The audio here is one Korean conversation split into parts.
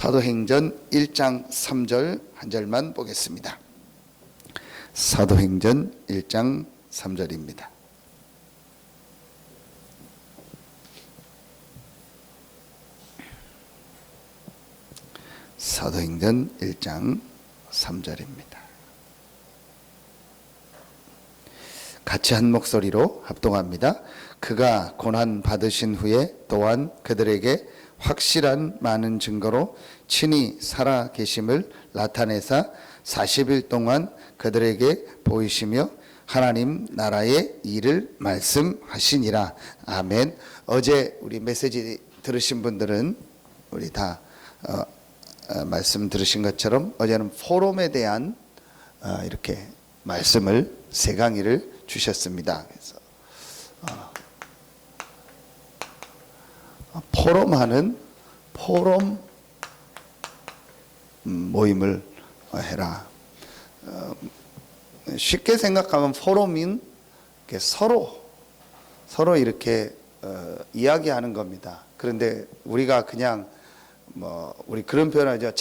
사도행전 1장 3절 한 절만 보겠습니다. 사도행전 1장 3절입니다. 사도행전 1장 3절입니다. 같이 한 목소리로 합동합니다. 그가 고난 받으신 후에 또한 그들에게 확실한 많은 증거로 친히 살아 계심을 나타내사 40일 동안 그들에게 보이시며 하나님 나라의 일을 말씀하시니라. 아멘. 어제 우리 메시지 들으신 분들은 우리 다 말씀 들으신 것처럼 어제는 포럼에 대한 이렇게 말씀을 세 강의를 주셨습니다. 그래서 포럼하는 포럼 모임을 해라. 쉽게 생각하면 포럼인 서로 이렇게 이야기하는 겁니다. 그런데 우리가 그냥 우리 그런 표현하죠.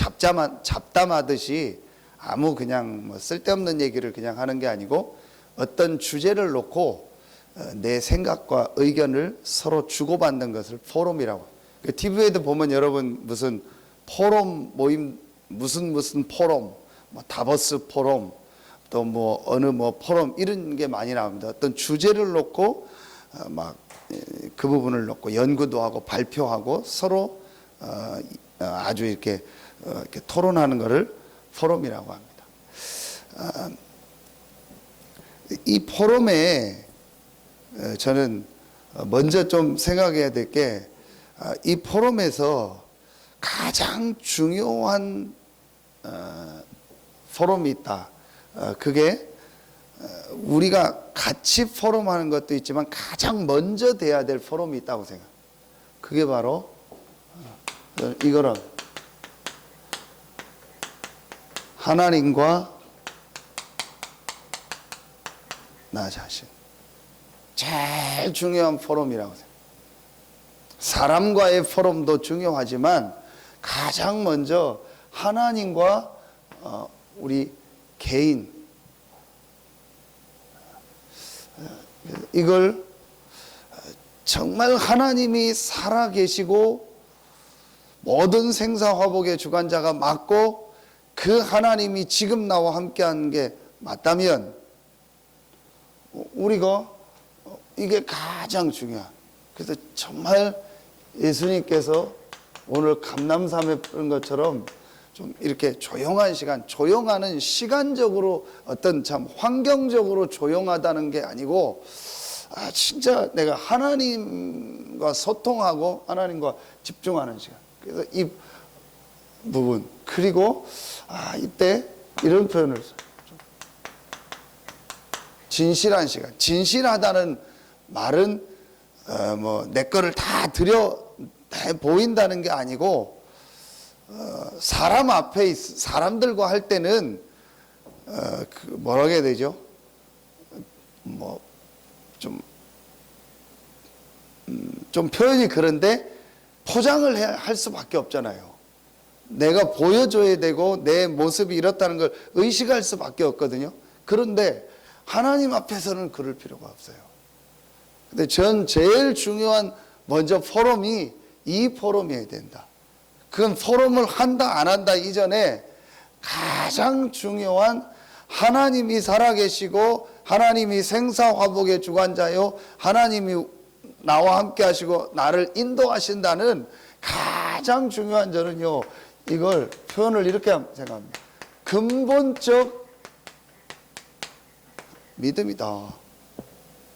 잡담하듯이 아무 그냥 쓸데없는 얘기를 그냥 하는 게 아니고 어떤 주제를 놓고 내 생각과 의견을 서로 주고받는 것을 포럼이라고. TV에도 보면 여러분 무슨 포럼 모임 무슨 포럼, 다보스 포럼, 또 어느 포럼 이런 게 많이 나옵니다. 어떤 주제를 놓고 그 부분을 놓고 연구도 하고 발표하고 서로 아주 이렇게 토론하는 것을 포럼이라고 합니다. 이 포럼에 저는 먼저 좀 생각해야 될 게 이 포럼에서 가장 중요한 포럼이 있다. 그게 우리가 같이 포럼하는 것도 있지만 가장 먼저 돼야 될 포럼이 있다고 생각해요. 그게 바로 이거는 하나님과 나 자신. 제일 중요한 포럼이라고 생각해요. 사람과의 포럼도 중요하지만 가장 먼저 하나님과 우리 개인, 이걸 정말 하나님이 살아계시고 모든 생사화복의 주관자가 맞고 그 하나님이 지금 나와 함께하는 게 맞다면 우리가 이게 가장 중요한. 그래서 정말 예수님께서 오늘 감람산에 푸는 것처럼 좀 이렇게 조용한 시간, 조용하는 시간적으로 어떤 참 환경적으로 조용하다는 게 아니고 진짜 내가 하나님과 소통하고 하나님과 집중하는 시간. 그래서 이 부분, 그리고 이때 이런 표현을 써요. 진실한 시간. 진실하다는 말은 내 거를 다 보인다는 게 아니고 사람 앞에 사람들과 할 때는 뭐라고 해야 되죠? 좀 표현이 그런데 포장을 할 수밖에 없잖아요. 내가 보여줘야 되고 내 모습이 이렇다는 걸 의식할 수밖에 없거든요. 그런데 하나님 앞에서는 그럴 필요가 없어요. 근데 전 제일 중요한 먼저 포럼이 이 포럼이어야 된다. 그건 포럼을 한다 안 한다 이전에 가장 중요한 하나님이 살아계시고 하나님이 생사화복의 주관자요 하나님이 나와 함께 하시고 나를 인도하신다는 가장 중요한 저는요 이걸 표현을 이렇게 생각합니다. 근본적 믿음이다.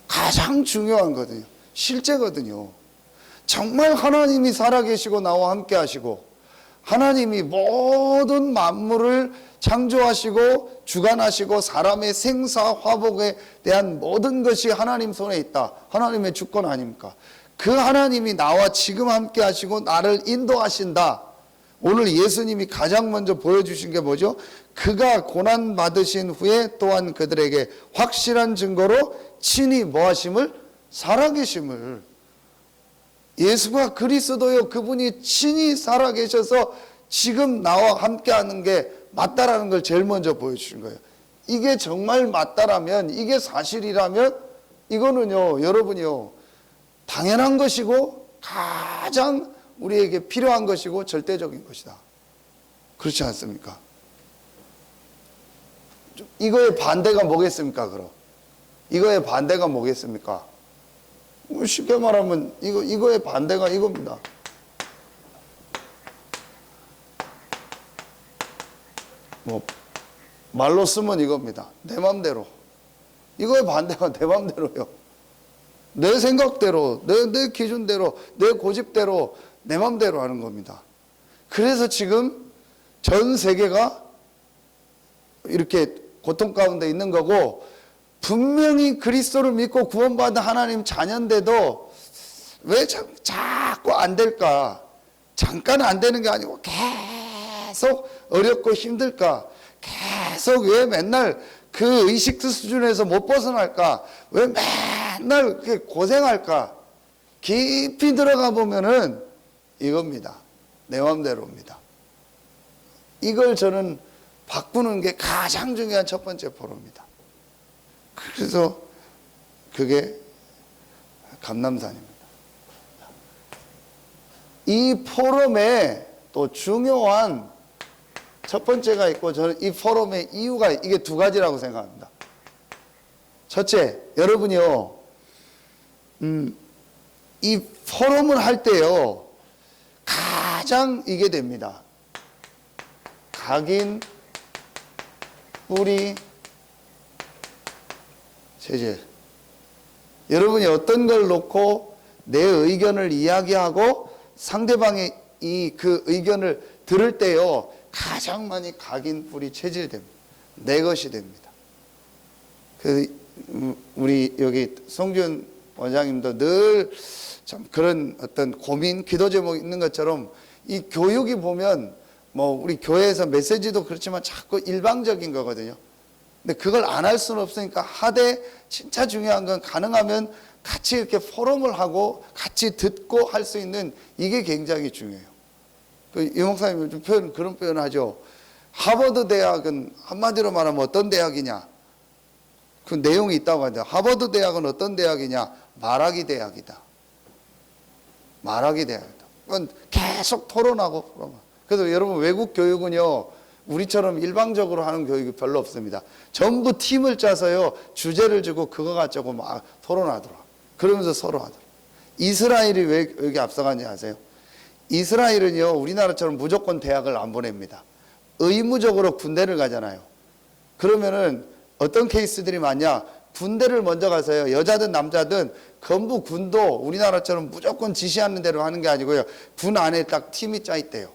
가장 중요한 거거든요. 실제거든요. 정말 하나님이 살아계시고 나와 함께 하시고 하나님이 모든 만물을 창조하시고 주관하시고 사람의 생사화복에 대한 모든 것이 하나님 손에 있다. 하나님의 주권 아닙니까? 그 하나님이 나와 지금 함께 하시고 나를 인도하신다. 오늘 예수님이 가장 먼저 보여주신 게 뭐죠? 그가 고난 받으신 후에 또한 그들에게 확실한 증거로 친히 뭐하심을? 살아계심을. 예수가 그리스도요, 그분이 친히 살아계셔서 지금 나와 함께 하는 게 맞다라는 걸 제일 먼저 보여주신 거예요. 이게 정말 맞다라면, 이게 사실이라면 이거는요, 여러분이요, 당연한 것이고 가장 우리에게 필요한 것이고 절대적인 것이다. 그렇지 않습니까? 이거의 반대가 뭐겠습니까, 그럼? 이거의 반대가 뭐겠습니까? 쉽게 말하면 이거의 반대가 이겁니다. 뭐 말로 쓰면 이겁니다. 내 맘대로. 이거의 반대가 내 맘대로요. 내 생각대로, 내 기준대로, 내 고집대로, 내 맘대로 하는 겁니다. 그래서 지금 전 세계가 이렇게 고통 가운데 있는 거고, 분명히 그리스도를 믿고 구원받은 하나님 자녀인데도 왜 자꾸 안 될까? 잠깐 안 되는 게 아니고 계속 어렵고 힘들까? 계속 왜 맨날 그 의식 수준에서 못 벗어날까? 왜 맨날 그렇게 고생할까? 깊이 들어가 보면은 이겁니다. 내 마음대로입니다. 이걸 저는 바꾸는 게 가장 중요한 첫 번째 포럼입니다. 그래서 그게 감남산입니다. 이 포럼에 또 중요한 첫 번째가 있고, 저는 이 포럼의 이유가 이게 두 가지라고 생각합니다. 첫째, 여러분이요, 이 포럼을 할 때요, 가장 이게 됩니다. 각인, 뿌리, 체질. 여러분이 어떤 걸 놓고 내 의견을 이야기하고 상대방의 그 의견을 들을 때요, 가장 많이 각인, 뿌리, 체질이 됩니다. 내 것이 됩니다. 우리 여기 송준 원장님도 늘 참 그런 어떤 고민, 기도 제목이 있는 것처럼, 이 교육이 보면 뭐 우리 교회에서 메시지도 그렇지만 자꾸 일방적인 거거든요. 근데 그걸 안 할 수는 없으니까 하되, 진짜 중요한 건 가능하면 같이 이렇게 포럼을 하고 같이 듣고 할 수 있는, 이게 굉장히 중요해요. 이 목사님이 좀 그런 표현을 하죠. 하버드 대학은 한마디로 말하면 어떤 대학이냐? 그 내용이 있다고 하죠. 하버드 대학은 어떤 대학이냐? 말하기 대학이다. 말하기 대학이다. 그건 계속 토론하고. 그래서 여러분, 외국 교육은요, 우리처럼 일방적으로 하는 교육이 별로 없습니다. 전부 팀을 짜서요, 주제를 주고 그거 가지고 막 토론하더라. 그러면서 서로 하더라. 이스라엘이 왜 여기 앞서간지 아세요? 이스라엘은요, 우리나라처럼 무조건 대학을 안 보냅니다. 의무적으로 군대를 가잖아요. 그러면은 어떤 케이스들이 많냐? 군대를 먼저 가서요, 여자든 남자든 전부 군도 우리나라처럼 무조건 지시하는 대로 하는 게 아니고요, 군 안에 딱 팀이 짜 있대요.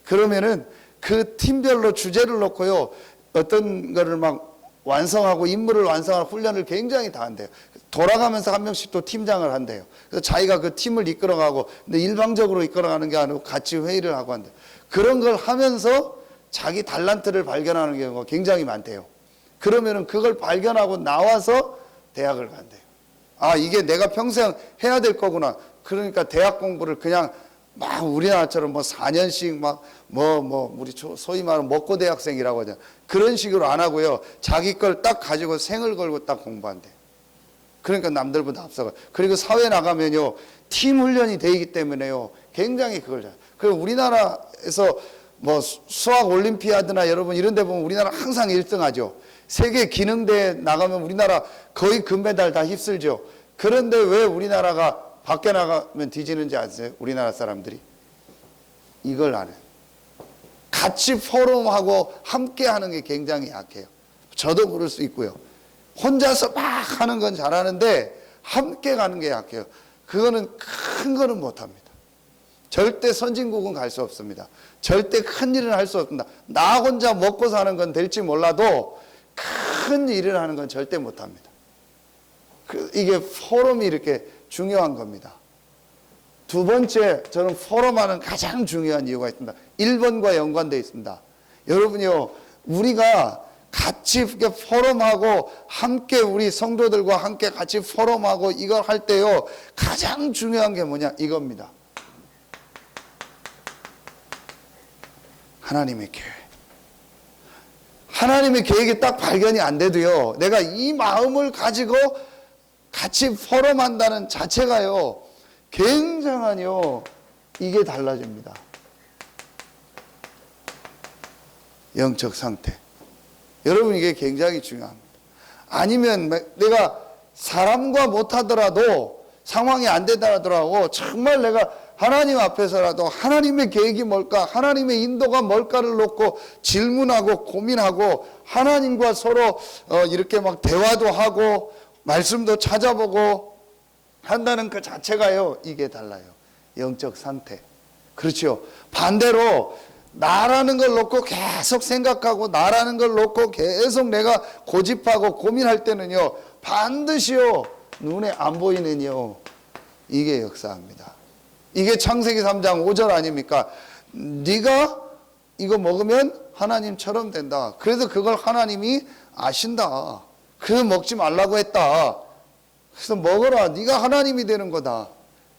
그러면은 그 팀별로 주제를 놓고요, 어떤 거를 막 완성하고 임무를 완성하는 훈련을 굉장히 다 한대요. 돌아가면서 한 명씩 또 팀장을 한대요. 그래서 자기가 그 팀을 이끌어가고, 근데 일방적으로 이끌어가는 게 아니고 같이 회의를 하고 한대요. 그런 걸 하면서 자기 달란트를 발견하는 경우가 굉장히 많대요. 그러면은 그걸 발견하고 나와서 대학을 간대요. 아, 이게 내가 평생 해야 될 거구나. 그러니까 대학 공부를 그냥 막 우리나라처럼 뭐 4년씩 막 우리 소위 말하는 먹고 대학생이라고 하잖아요. 그런 식으로 안 하고요, 자기 걸 딱 가지고 생을 걸고 딱 공부한대. 그러니까 남들보다 앞서가. 그리고 사회 나가면요, 팀 훈련이 되기 때문에요, 굉장히 그걸 잘. 그리고 우리나라에서 뭐 수학 올림피아드나 여러분 이런 데 보면 우리나라 항상 1등하죠. 세계 기능대회 나가면 우리나라 거의 금메달 다 휩쓸죠. 그런데 왜 우리나라가 밖에 나가면 뒤지는지 아세요? 우리나라 사람들이 이걸 안 해요. 같이 포럼하고 함께 하는 게 굉장히 약해요. 저도 그럴 수 있고요. 혼자서 막 하는 건 잘하는데 함께 가는 게 약해요. 그거는 큰 거는 못합니다. 절대 선진국은 갈 수 없습니다. 절대 큰 일은 할 수 없습니다. 나 혼자 먹고 사는 건 될지 몰라도 큰 일을 하는 건 절대 못합니다. 이게 포럼이 이렇게 중요한 겁니다. 두 번째, 저는 포럼하는 가장 중요한 이유가 있습니다. 1번과 연관되어 있습니다. 여러분이요, 우리가 같이 이렇게 포럼하고 함께 우리 성도들과 함께 같이 포럼하고 이걸 할 때요, 가장 중요한 게 뭐냐? 이겁니다. 하나님의 계획. 하나님의 계획이 딱 발견이 안 돼도요, 내가 이 마음을 가지고 같이 포럼한다는 자체가요, 굉장한요, 이게 달라집니다. 영적 상태. 여러분, 이게 굉장히 중요합니다. 아니면 내가 사람과 못하더라도, 상황이 안 되더라도 정말 내가 하나님 앞에서라도 하나님의 계획이 뭘까, 하나님의 인도가 뭘까를 놓고 질문하고 고민하고 하나님과 서로 이렇게 막 대화도 하고 말씀도 찾아보고 한다는 그 자체가요, 이게 달라요. 영적 상태. 그렇죠. 반대로 나라는 걸 놓고 계속 생각하고 나라는 걸 놓고 계속 내가 고집하고 고민할 때는요, 반드시요, 눈에 안 보이는요, 이게 역사합니다. 이게 창세기 3장 5절 아닙니까? 네가 이거 먹으면 하나님처럼 된다. 그래서 그걸 하나님이 아신다. 그래서 먹지 말라고 했다. 그래서 먹어라. 네가 하나님이 되는 거다.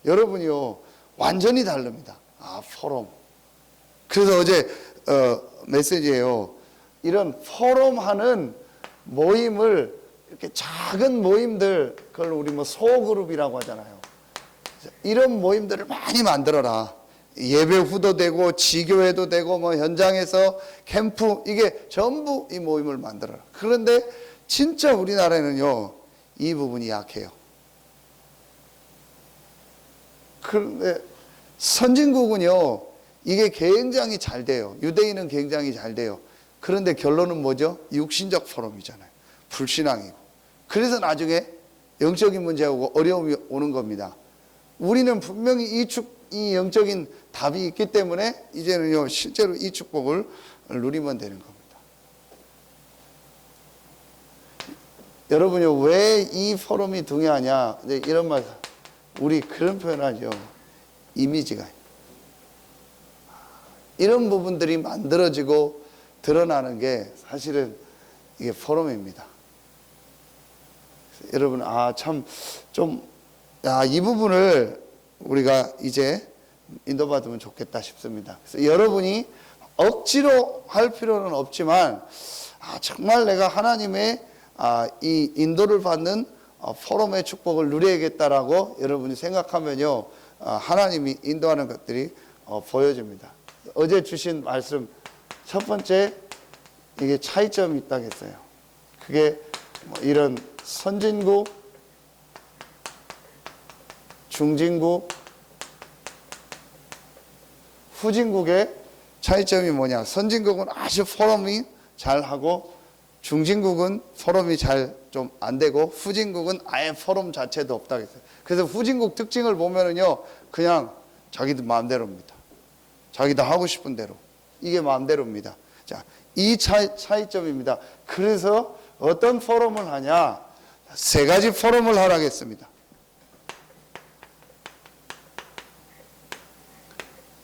여러분이요, 완전히 다릅니다. 포럼. 그래서 어제 메시지예요. 이런 포럼하는 모임을, 이렇게 작은 모임들, 그걸 우리 뭐 소그룹이라고 하잖아요. 이런 모임들을 많이 만들어라. 예배 후도 되고 지교회도 되고 뭐 현장에서 캠프, 이게 전부 이 모임을 만들어라. 그런데 진짜 우리나라에는요, 이 부분이 약해요. 그런데 선진국은요, 이게 굉장히 잘 돼요. 유대인은 굉장히 잘 돼요. 그런데 결론은 뭐죠? 육신적 포럼이잖아요. 불신앙이고. 그래서 나중에 영적인 문제하고 어려움이 오는 겁니다. 우리는 분명히 이 영적인 답이 있기 때문에 이제는요, 실제로 이 축복을 누리면 되는 겁니다. 여러분요, 왜 이 포럼이 중요하냐? 이런 말, 우리 그런 표현하죠. 이미지가. 이런 부분들이 만들어지고 드러나는 게 사실은 이게 포럼입니다. 여러분, 이 부분을 우리가 이제 인도받으면 좋겠다 싶습니다. 그래서 여러분이 억지로 할 필요는 없지만, 정말 내가 하나님의 이 인도를 받는 포럼의 축복을 누려야겠다라고 여러분이 생각하면요, 하나님이 인도하는 것들이 보여집니다. 어제 주신 말씀 첫 번째, 이게 차이점이 있다고 했어요. 그게 뭐 이런 선진국, 중진국, 후진국의 차이점이 뭐냐? 선진국은 아주 포럼이 잘하고, 중진국은 포럼이 잘 좀 안 되고, 후진국은 아예 포럼 자체도 없다고 했어요. 그래서 후진국 특징을 보면은요, 그냥 자기들 마음대로입니다. 자기도 하고 싶은 대로. 이게 마음대로입니다. 자, 이 차이점입니다. 그래서 어떤 포럼을 하냐? 3가지 포럼을 하라겠습니다.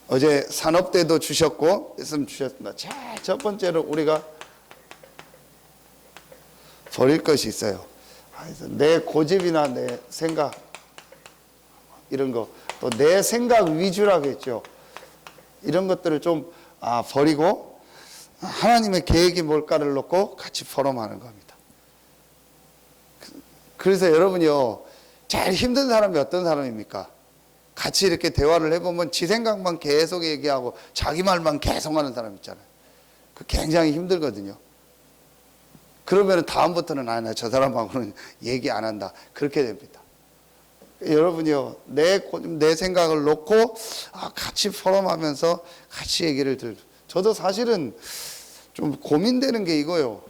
어제 산업대도 주셨고, 말씀 주셨습니다. 첫 번째로 우리가 버릴 것이 있어요. 내 고집이나 내 생각, 이런 거, 또 내 생각 위주라고 했죠. 이런 것들을 좀 버리고 하나님의 계획이 뭘까를 놓고 같이 포럼하는 겁니다. 그래서 여러분이요, 제일 힘든 사람이 어떤 사람입니까? 같이 이렇게 대화를 해보면 지 생각만 계속 얘기하고 자기 말만 계속 하는 사람 있잖아요. 그 굉장히 힘들거든요. 그러면 다음부터는 나 저 사람하고는 얘기 안 한다. 그렇게 됩니다. 여러분이요, 내 생각을 놓고 같이 포럼하면서 같이 얘기를 저도 사실은 좀 고민되는 게 이거요.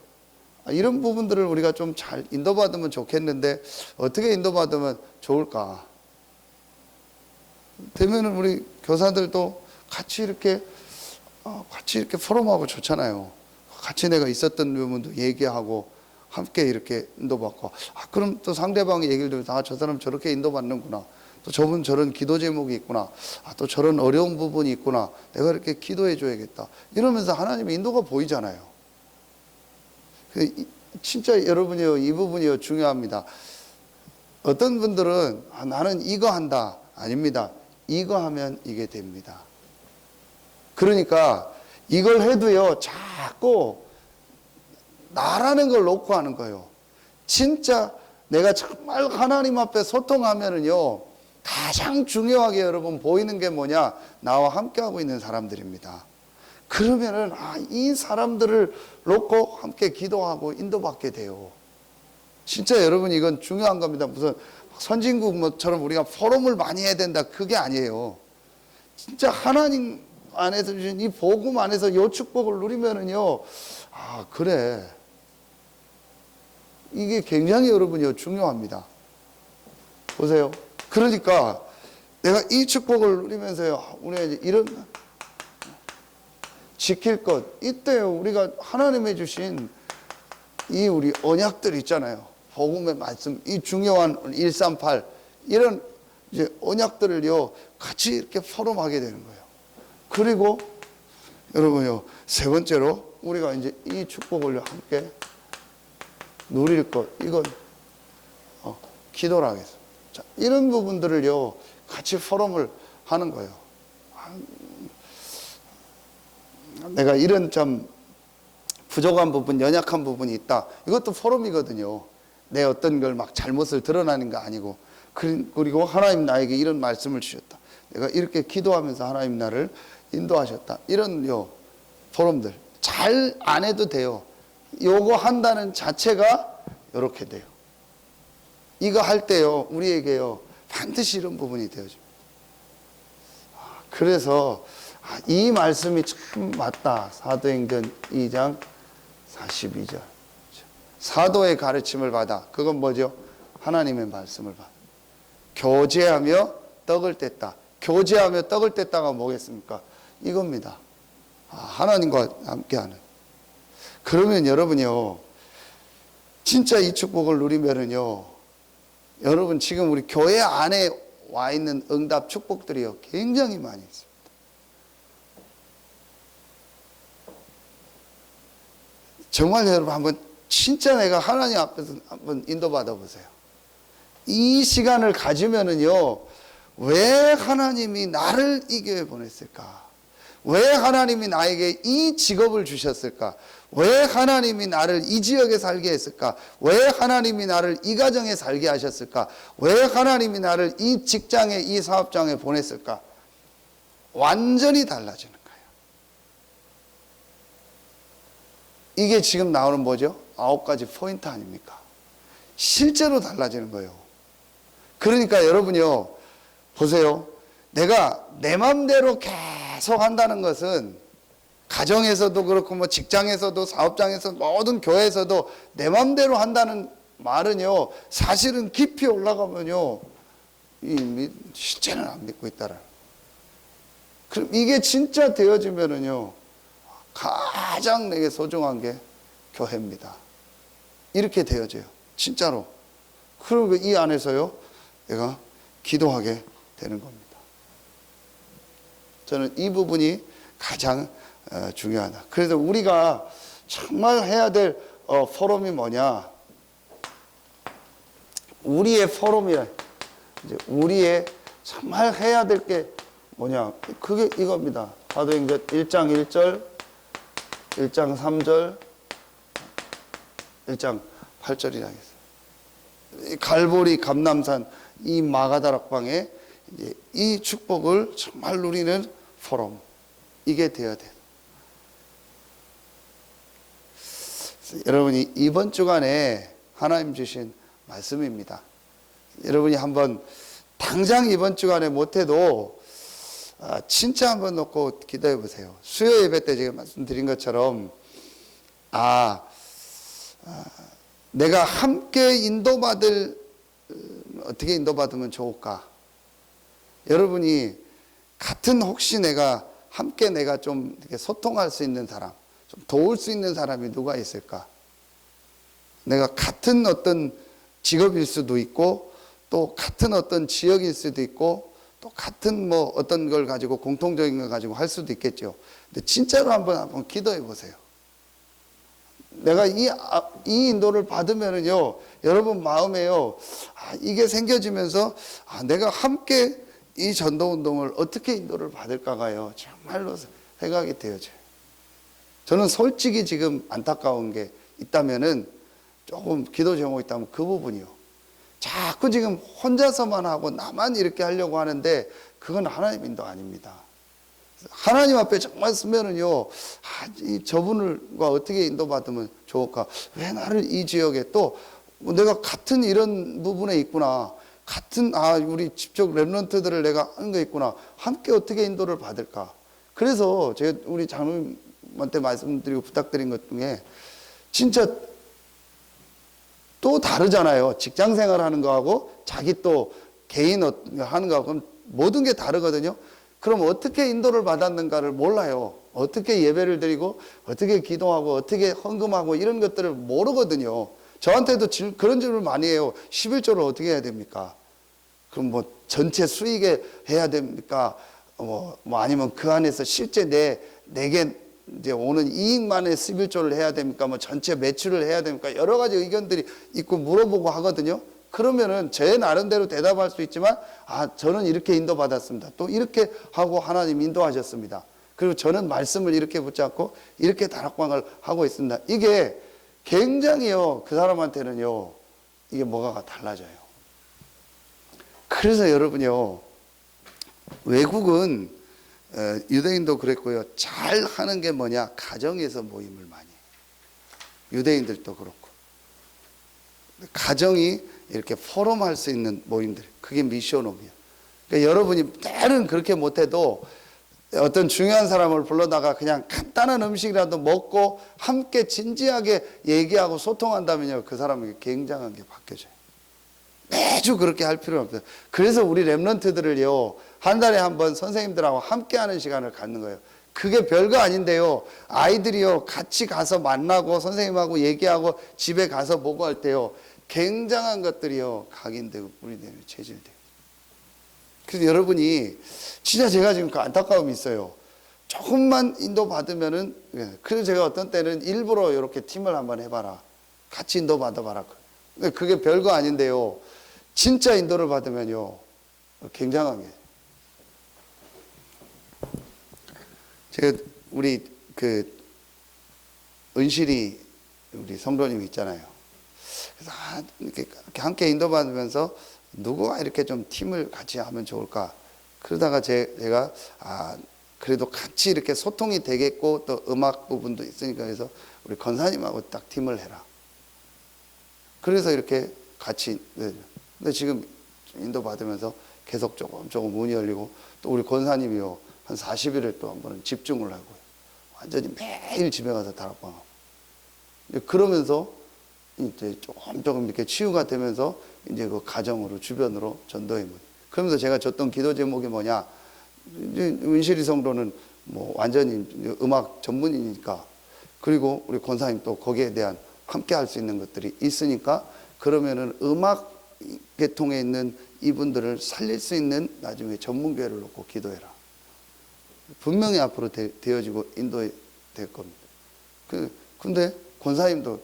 이런 부분들을 우리가 좀 잘 인도받으면 좋겠는데 어떻게 인도받으면 좋을까? 되면은 우리 교사들도 같이 이렇게 포럼하고 좋잖아요. 같이 내가 있었던 부분도 얘기하고 함께 이렇게 인도받고, 그럼 또 상대방의 얘기를 들으면서 저 사람 저렇게 인도받는구나, 또 저분 저런 기도 제목이 있구나, 또 저런 어려운 부분이 있구나, 내가 이렇게 기도해 줘야겠다, 이러면서 하나님의 인도가 보이잖아요. 진짜 여러분이요, 이 부분이요 중요합니다. 어떤 분들은 나는 이거 한다. 아닙니다. 이거 하면 이게 됩니다. 그러니까 이걸 해도요, 자꾸 나라는 걸 놓고 하는 거예요. 진짜 내가 정말 하나님 앞에 소통하면은요, 가장 중요하게 여러분 보이는 게 뭐냐? 나와 함께하고 있는 사람들입니다. 그러면은, 이 사람들을 놓고 함께 기도하고 인도받게 돼요. 진짜 여러분, 이건 중요한 겁니다. 무슨 선진국처럼 우리가 포럼을 많이 해야 된다, 그게 아니에요. 진짜 하나님 안에서 주신 이 복음 안에서 이 축복을 누리면은요, 그래. 이게 굉장히 여러분요, 중요합니다. 보세요. 그러니까 내가 이 축복을 누리면서요, 우리가 이제 이런 지킬 것, 이때요, 우리가 하나님의 주신 이 우리 언약들 있잖아요. 복음의 말씀, 이 중요한 138, 이런 이제 언약들을요, 같이 이렇게 포럼하게 되는 거예요. 그리고 여러분요, 세 번째로 우리가 이제 이 축복을 함께 누릴 것, 이건 기도를 하겠습니다. 자, 이런 부분들을요, 같이 포럼을 하는 거예요. 내가 이런 좀 부족한 부분, 연약한 부분이 있다. 이것도 포럼이거든요. 내 어떤 걸 막 잘못을 드러나는 거 아니고, 그리고 하나님 나에게 이런 말씀을 주셨다. 내가 이렇게 기도하면서 하나님 나를 인도하셨다. 이런요, 포럼들. 잘 안 해도 돼요. 요거 한다는 자체가 이렇게 돼요. 이거 할 때요, 우리에게요, 반드시 이런 부분이 되어집니다. 그래서 이 말씀이 참 맞다. 사도행전 2장 42절. 사도의 가르침을 받아. 그건 뭐죠? 하나님의 말씀을 받아. 교제하며 떡을 뗐다. 교제하며 떡을 뗐다가 뭐겠습니까? 이겁니다. 하나님과 함께하는. 그러면 여러분요, 진짜 이 축복을 누리면은요, 여러분 지금 우리 교회 안에 와 있는 응답 축복들이요, 굉장히 많이 있습니다. 정말 여러분 한번 진짜 내가 하나님 앞에서 한번 인도받아 보세요. 이 시간을 가지면은요, 왜 하나님이 나를 이 교회에 보냈을까? 왜 하나님이 나에게 이 직업을 주셨을까? 왜 하나님이 나를 이 지역에 살게 했을까? 왜 하나님이 나를 이 가정에 살게 하셨을까? 왜 하나님이 나를 이 직장에, 이 사업장에 보냈을까? 완전히 달라지는 거예요. 이게 지금 나오는 뭐죠? 9가지 포인트 아닙니까? 실제로 달라지는 거예요. 그러니까 여러분요, 보세요. 내가 내 맘대로 계속 한다는 것은 가정에서도 그렇고 뭐 직장에서도 사업장에서 모든 교회에서도 내 맘대로 한다는 말은요, 사실은 깊이 올라가면요, 실제는 안 믿고 있다라. 그럼 이게 진짜 되어지면은요, 가장 내게 소중한 게 교회입니다. 이렇게 되어져요. 진짜로. 그리고 이 안에서요, 내가 기도하게 되는 겁니다. 저는 이 부분이 가장 중요하다. 그래서 우리가 정말 해야 될 포럼이 뭐냐? 우리의 포럼이라, 이제 우리의 정말 해야 될 게 뭐냐? 그게 이겁니다. 사도행전 1장 1절, 1장 3절, 1장 8절이라 했어요. 갈보리 감람산 이 마가다락방에 이제 이 축복을 정말 누리는 포럼, 이게 되어야 돼요. 여러분이 이번 주간에 하나님 주신 말씀입니다. 여러분이 한번 당장 이번 주간에 못해도 진짜 한번 놓고 기도해 보세요. 수요 예배 때 제가 말씀드린 것처럼 내가 함께 인도받을, 어떻게 인도받으면 좋을까? 여러분이 같은, 혹시 내가 함께 내가 좀 이렇게 소통할 수 있는 사람, 좀 도울 수 있는 사람이 누가 있을까? 내가 같은 어떤 직업일 수도 있고, 또 같은 어떤 지역일 수도 있고, 또 같은 뭐 어떤 걸 가지고 공통적인 걸 가지고 할 수도 있겠죠. 근데 진짜로 한번 기도해 보세요. 내가 이 인도를 받으면은요, 여러분 마음에요, 이게 생겨지면서 내가 함께 이 전도 운동을 어떻게 인도를 받을까가요, 정말로 생각이 되어져요. 저는 솔직히 지금 안타까운 게 있다면은, 조금 기도 제목이 있다면 그 부분이요. 자꾸 지금 혼자서만 하고 나만 이렇게 하려고 하는데 그건 하나님 인도 아닙니다. 하나님 앞에 정말 서면은요, 저분과 어떻게 인도받으면 좋을까? 왜 나를 이 지역에 또 내가 같은 이런 부분에 있구나. 같은, 우리 집적 렘넌트들을 내가 하는 거 있구나. 함께 어떻게 인도를 받을까? 그래서 제가 우리 장로님한테 말씀드리고 부탁드린 것 중에 진짜 또 다르잖아요. 직장 생활 하는 거하고 자기 또 개인 하는 거하고 그럼 모든 게 다르거든요. 그럼 어떻게 인도를 받았는가를 몰라요. 어떻게 예배를 드리고 어떻게 기도하고 어떻게 헌금하고 이런 것들을 모르거든요. 저한테도 그런 질문을 많이 해요. 11조를 어떻게 해야 됩니까? 그럼 뭐 전체 수익에 해야 됩니까? 아니면 그 안에서 실제 내게 이제 오는 이익만의 11조를 해야 됩니까? 뭐 전체 매출을 해야 됩니까? 여러 가지 의견들이 있고 물어보고 하거든요. 그러면은 제 나름대로 대답할 수 있지만, 저는 이렇게 인도받았습니다. 또 이렇게 하고 하나님 인도하셨습니다. 그리고 저는 말씀을 이렇게 붙잡고 이렇게 다락방을 하고 있습니다. 이게 굉장히요, 그 사람한테는요, 이게 뭐가 달라져요. 그래서 여러분요, 외국은 유대인도 그랬고요, 잘 하는 게 뭐냐? 가정에서 모임을 많이 해요. 유대인들도 그렇고. 가정이 이렇게 포럼할 수 있는 모임들, 그게 미션홈이에요. 그러니까 여러분이 때는 그렇게 못해도 어떤 중요한 사람을 불러다가 그냥 간단한 음식이라도 먹고 함께 진지하게 얘기하고 소통한다면요, 그 사람에게 굉장한 게 바뀌어져요. 매주 그렇게 할 필요는 없어요. 그래서 우리 렘넌트들을요, 한 달에 한 번 선생님들하고 함께 하는 시간을 갖는 거예요. 그게 별거 아닌데요, 아이들이요, 같이 가서 만나고 선생님하고 얘기하고 집에 가서 보고 할 때요, 굉장한 것들이요, 각인되고 뿌리되고 체질되고. 그래서 여러분이 진짜 제가 지금 그 안타까움이 있어요. 조금만 인도받으면은, 그래서 제가 어떤 때는 일부러 이렇게 팀을 한번 해봐라, 같이 인도받아봐라. 근데 그게 별거 아닌데요, 진짜 인도를 받으면요, 굉장한 게. 제가 우리 은실이 우리 성도님 있잖아요. 그래서 이렇게 함께 인도받으면서 누구와 이렇게 좀 팀을 같이 하면 좋을까? 그러다가 제가 그래도 같이 이렇게 소통이 되겠고 또 음악 부분도 있으니까 해서 우리 권사님하고 딱 팀을 해라. 그래서 이렇게 같이. 근데 지금 인도받으면서 계속 조금 문이 열리고, 또 우리 권사님이요, 한 40일을 또 한 번은 집중을 하고요, 완전히 매일 집에 가서 다락방하고. 그러면서 이제 조금 이렇게 치유가 되면서 이제 그 가정으로, 주변으로 전도의 문. 그러면서 제가 줬던 기도 제목이 뭐냐? 이제 은실이 성도는 뭐 완전히 음악 전문이니까, 그리고 우리 권사님 또 거기에 대한 함께 할 수 있는 것들이 있으니까, 그러면은 음악 계통에 있는 이분들을 살릴 수 있는 나중에 전문교회를 놓고 기도해라. 분명히 앞으로 되어지고 인도될 겁니다. 근데 권사님도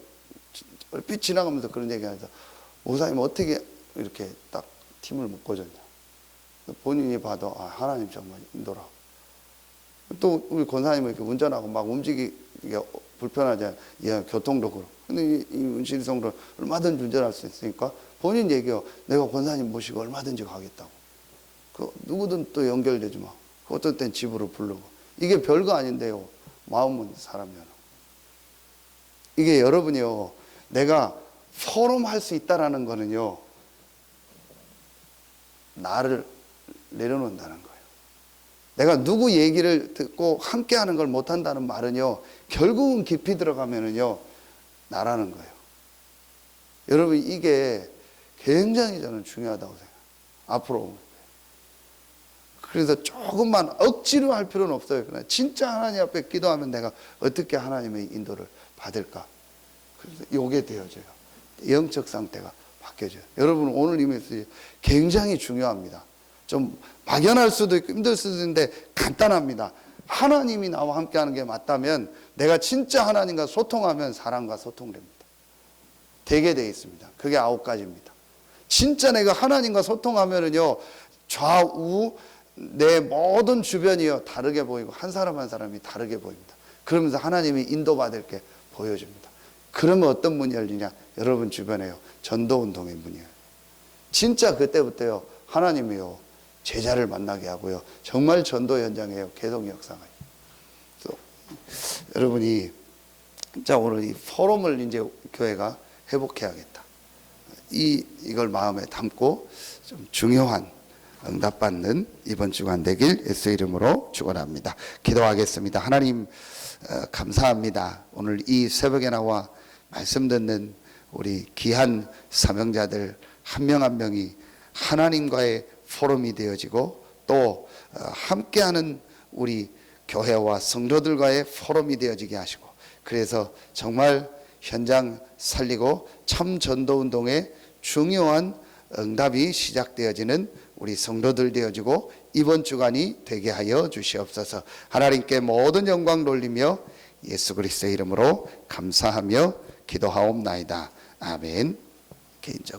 얼핏 지나가면서 그런 얘기 하면서, 목사님 어떻게 이렇게 딱 팀을 묶어줬냐. 본인이 봐도 하나님 정말 인도라. 또 우리 권사님은 이렇게 운전하고 막 움직이기가 불편하잖아요. 교통도 그렇고. 근데 이 은실이 성도는 얼마든지 운전할 수 있으니까 본인 얘기요, 내가 권사님 모시고 얼마든지 가겠다고. 누구든 또 연결되지 마. 어떤 땐 집으로 부르고. 이게 별거 아닌데요, 마음은 사람이 하나. 이게 여러분이요, 내가 포럼 할 수 있다라는 거는요, 나를 내려놓는다는 거예요. 내가 누구 얘기를 듣고 함께 하는 걸 못한다는 말은요, 결국은 깊이 들어가면은요, 나라는 거예요. 여러분, 이게 굉장히 저는 중요하다고 생각해요. 앞으로. 그래서 조금만 억지로 할 필요는 없어요. 그러나 진짜 하나님 앞에 기도하면 내가 어떻게 하나님의 인도를 받을까? 그래서 요게 되어져요. 영적 상태가 바뀌어져요. 여러분, 오늘 이 메시지 굉장히 중요합니다. 좀 막연할 수도 있고 힘들 수도 있는데 간단합니다. 하나님이 나와 함께 하는 게 맞다면, 내가 진짜 하나님과 소통하면 사람과 소통됩니다. 되게 되어 있습니다. 그게 9가지입니다. 진짜 내가 하나님과 소통하면은요, 좌우 내 모든 주변이요, 다르게 보이고 한 사람 한 사람이 다르게 보입니다. 그러면서 하나님이 인도받을 게 보여줍니다. 그러면 어떤 문이 열리냐? 여러분 주변에요, 전도운동의 문이에요. 진짜 그때부터요, 하나님이요, 제자를 만나게 하고요, 정말 전도 현장에요, 계속 역사하요. 여러분이 진짜 오늘 이 포럼을 이제 교회가 회복해야겠다, 이걸 마음에 담고 좀 중요한 응답받는 이번 주간 되길 예수 이름으로 축원합니다. 기도하겠습니다. 하나님, 감사합니다. 오늘 이 새벽에 나와 말씀 듣는 우리 귀한 사명자들 한 명 한 명이 하나님과의 포럼이 되어지고 또 함께하는 우리 교회와 성도들과의 포럼이 되어지게 하시고, 그래서 정말 현장 살리고 참 전도운동의 중요한 응답이 시작되어지는 우리 성도들 되어지고 이번 주간이 되게 하여 주시옵소서. 하나님께 모든 영광 돌리며 예수 그리스도의 이름으로 감사하며 기도하옵나이다. 아멘. 개인적으로